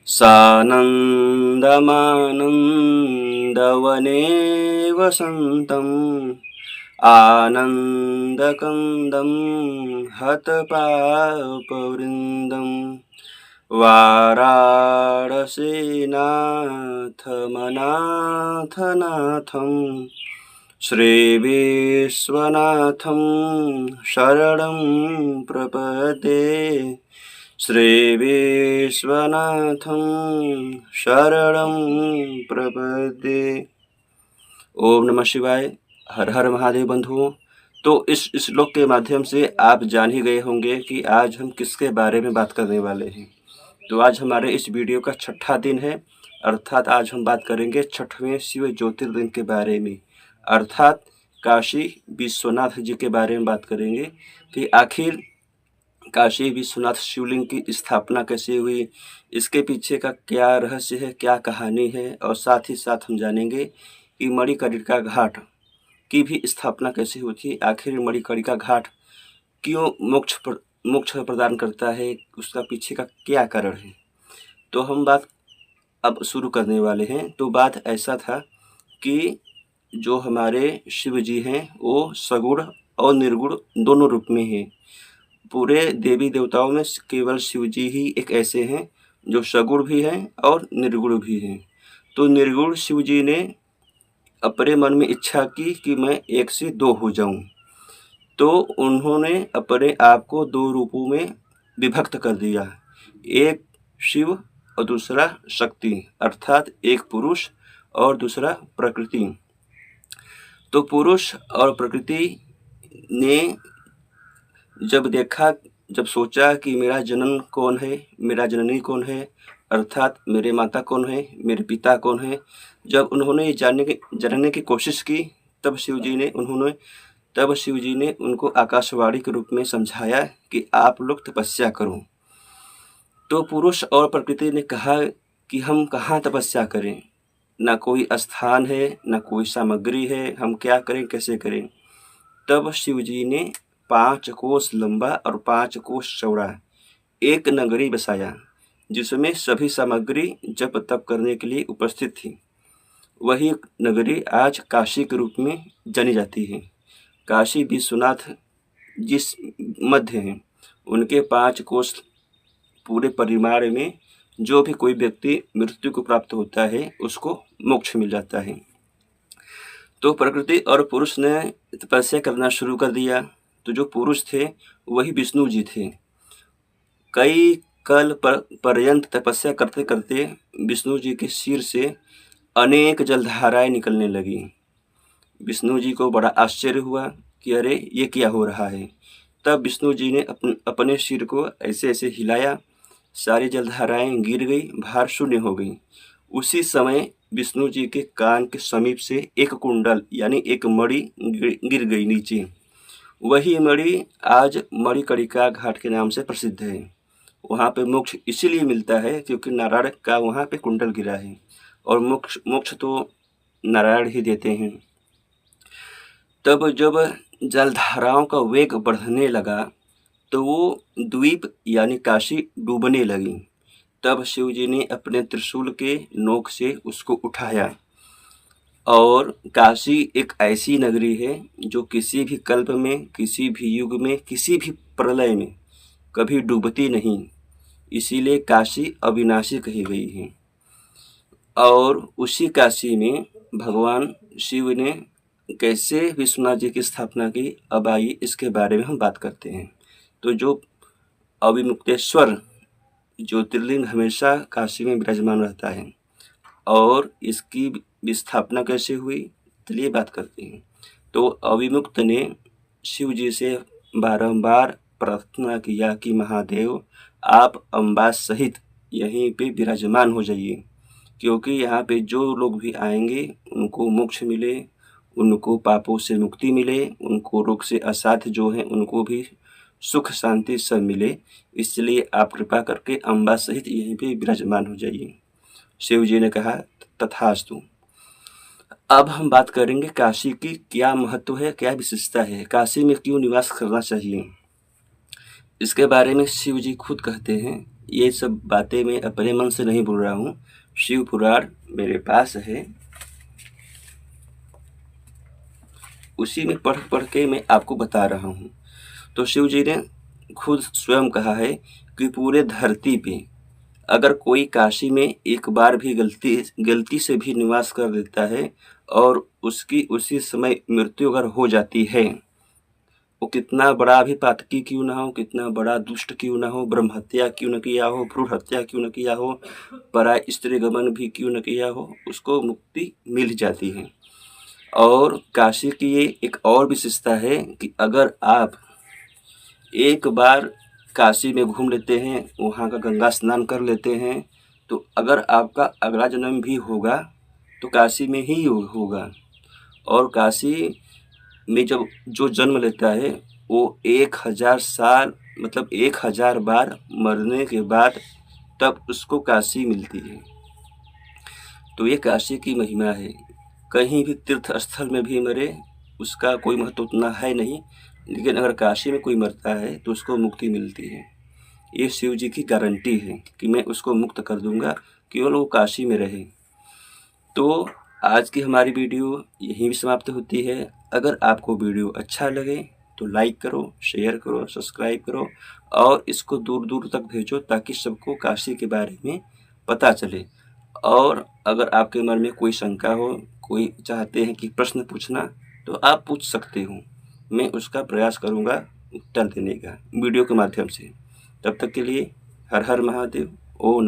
सानन्दमानन्दवने वसन्तम् आनन्दकन्दं हतपापवृन्दं वाराणसीनाथमनाथनाथं श्रीविश्वनाथं शरणं प्रपद्ये। श्रीविश्वनाथं शरणं प्रपद्ये। ओम नमः शिवाय। हर हर महादेव बंधुओं। तो इस श्लोक के माध्यम से आप जान ही गए होंगे कि आज हम किसके बारे में बात करने वाले हैं। तो आज हमारे इस वीडियो का छठा दिन है, अर्थात आज हम बात करेंगे छठवें शिव ज्योतिर्लिंग के बारे में, अर्थात काशी विश्वनाथ जी के बारे में बात करेंगे कि आखिर काशी विश्वनाथ शिवलिंग की स्थापना कैसे हुई, इसके पीछे का क्या रहस्य है, क्या कहानी है, और साथ ही साथ हम जानेंगे कि मणिकर्णिका घाट की भी स्थापना कैसे हुई थी। आखिर मणिकर्णिका घाट क्यों मोक्ष प्रदान करता है, उसका पीछे का क्या कारण है। तो हम बात अब शुरू करने वाले हैं। तो बात ऐसा था कि जो हमारे शिव जी हैं वो सगुण और निर्गुण दोनों रूप में हैं। पूरे देवी देवताओं में केवल शिव जी ही एक ऐसे हैं जो सगुण भी हैं और निर्गुण भी हैं। तो निर्गुण शिव जी ने अपने मन में इच्छा की कि मैं एक से दो हो जाऊं, तो उन्होंने अपने आप को दो रूपों में विभक्त कर दिया, एक शिव और दूसरा शक्ति, अर्थात एक पुरुष और दूसरा प्रकृति। तो पुरुष और प्रकृति ने जब सोचा कि मेरा जनन कौन है, मेरा जननी कौन है, अर्थात मेरे माता कौन है, मेरे पिता कौन है, जब उन्होंने ये जानने की कोशिश की, तब शिव जी ने उनको आकाशवाणी के रूप में समझाया कि आप लोग तपस्या करो। तो पुरुष और प्रकृति ने कहा कि हम कहाँ तपस्या करें, ना कोई स्थान है, ना कोई सामग्री है, हम क्या करें, कैसे करें। तब शिव जी ने 5 कोस लंबा और 5 कोस चौड़ा एक नगरी बसाया, जिसमें सभी सामग्री जप तप करने के लिए उपस्थित थी। वही नगरी आज काशी के रूप में जानी जाती है। काशी विश्वनाथ जिस मध्य हैं, उनके 5 कोस पूरे परिवार में जो भी कोई व्यक्ति मृत्यु को प्राप्त होता है उसको मोक्ष मिल जाता है। तो प्रकृति और पुरुष ने तपस्या करना शुरू कर दिया। तो जो पुरुष थे वही विष्णु जी थे। कई कल पर्यंत तपस्या करते करते विष्णु जी के सिर से अनेक जलधाराएं निकलने लगी। विष्णु जी को बड़ा आश्चर्य हुआ कि अरे ये क्या हो रहा है। तब विष्णु जी ने अपने सिर को ऐसे ऐसे हिलाया, सारी जलधाराएं गिर गई, भार शून्य हो गई। उसी समय विष्णु जी के कान के समीप से एक कुंडल यानी एक मणि गिर गई नीचे। वही मणि आज मणिकर्णिका घाट के नाम से प्रसिद्ध है। वहाँ पे मोक्ष इसीलिए मिलता है क्योंकि नारायण का वहाँ पे कुंडल गिरा है, और मोक्ष तो नारायण ही देते हैं। तब जब जलधाराओं का वेग बढ़ने लगा तो वो द्वीप यानी काशी डूबने लगी। तब शिव जी ने अपने त्रिशूल के नोक से उसको उठाया। और काशी एक ऐसी नगरी है जो किसी भी कल्प में, किसी भी युग में, किसी भी प्रलय में कभी डूबती नहीं, इसीलिए काशी अविनाशी कही गई है। और उसी काशी में भगवान शिव ने कैसे विश्वनाथ जी की स्थापना की, अब आइए इसके बारे में हम बात करते हैं। तो जो अविमुक्तेश्वर ज्योतिर्लिंग हमेशा काशी में विराजमान रहता है, और इसकी स्थापना कैसे हुई, चलिए बात करते हैं। तो अविमुक्त ने शिव जी से बारंबार प्रार्थना किया कि महादेव आप अम्बा सहित यहीं पे विराजमान हो जाइए, क्योंकि यहाँ पे जो लोग भी आएंगे उनको मोक्ष मिले, उनको पापों से मुक्ति मिले, उनको रोग से असाध्य जो हैं उनको भी सुख शांति सब मिले। इसलिए आप कृपा करके अम्बा सहित यहीं पे विराजमान हो जाइए। शिव जी ने कहा तथास्तु। अब हम बात करेंगे काशी की क्या महत्व है, क्या विशेषता है, काशी में क्यों निवास करना चाहिए। इसके बारे में शिव जी खुद कहते हैं ये सब बातें मैं अपने मन से नहीं बोल रहा हूँ, शिव पुराण मेरे पास है, उसी में पढ़ पढ़ के मैं आपको बता रहा हूँ। तो शिव जी ने खुद स्वयं कहा है कि पूरे धरती पे अगर कोई काशी में एक बार भी गलती से भी निवास कर देता है और उसकी उसी समय मृत्यु अगर हो जाती है, वो कितना बड़ा भी पातकी क्यों ना हो, कितना बड़ा दुष्ट क्यों ना हो, ब्रह्म हत्या क्यों न किया हो, भ्रूण हत्या क्यों न किया हो, पराय स्त्री गमन भी क्यों न किया हो, उसको मुक्ति मिल जाती है। और काशी की ये एक और विशेषता है कि अगर आप एक बार काशी में घूम लेते हैं, वहाँ का गंगा स्नान कर लेते हैं, तो अगर आपका अगला जन्म भी होगा तो काशी में ही होगा। और काशी में जब जो जन्म लेता है वो 1000 साल मतलब 1000 बार मरने के बाद तब उसको काशी मिलती है। तो ये काशी की महिमा है। कहीं भी तीर्थ स्थल में भी मरे उसका कोई महत्व उतना है नहीं, लेकिन अगर काशी में कोई मरता है तो उसको मुक्ति मिलती है। ये शिव जी की गारंटी है कि मैं उसको मुक्त कर दूंगा, केवल वो काशी में रहे। तो आज की हमारी वीडियो यहीं समाप्त होती है। अगर आपको वीडियो अच्छा लगे तो लाइक करो, शेयर करो, सब्सक्राइब करो और इसको दूर दूर तक भेजो ताकि सबको काशी के बारे में पता चले। और अगर आपके मन में कोई शंका हो, कोई चाहते हैं कि प्रश्न पूछना, तो आप पूछ सकते हो। मैं उसका प्रयास करूँगा उत्तर देने का वीडियो के माध्यम से। तब तक के लिए हर हर महादेव। ओम नमः।